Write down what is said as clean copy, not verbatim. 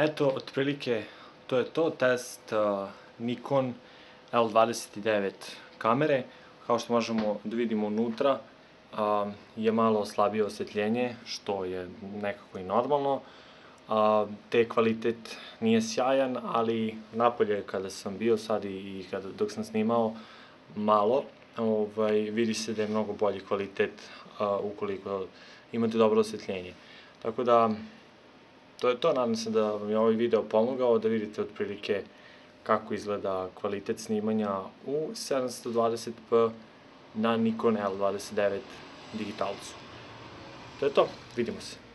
Eto, otprilike, to je to, test Nikon L29 kamere. Kao što možemo da vidimo unutra, je malo slabije osvetljenje, što je nekako i normalno. Te kvalitet nije sjajan, ali napolje kada sam bio sad i dok sam snimao malo, vidi se da je mnogo bolji kvalitet ukoliko imate dobro osvetljenje. Tako da, to je to, nadam se da vam je ovaj video pomogao, da vidite otprilike kako izgleda kvalitet snimanja u 720p na Nikon L29 digitalcu. To je to, vidimo se.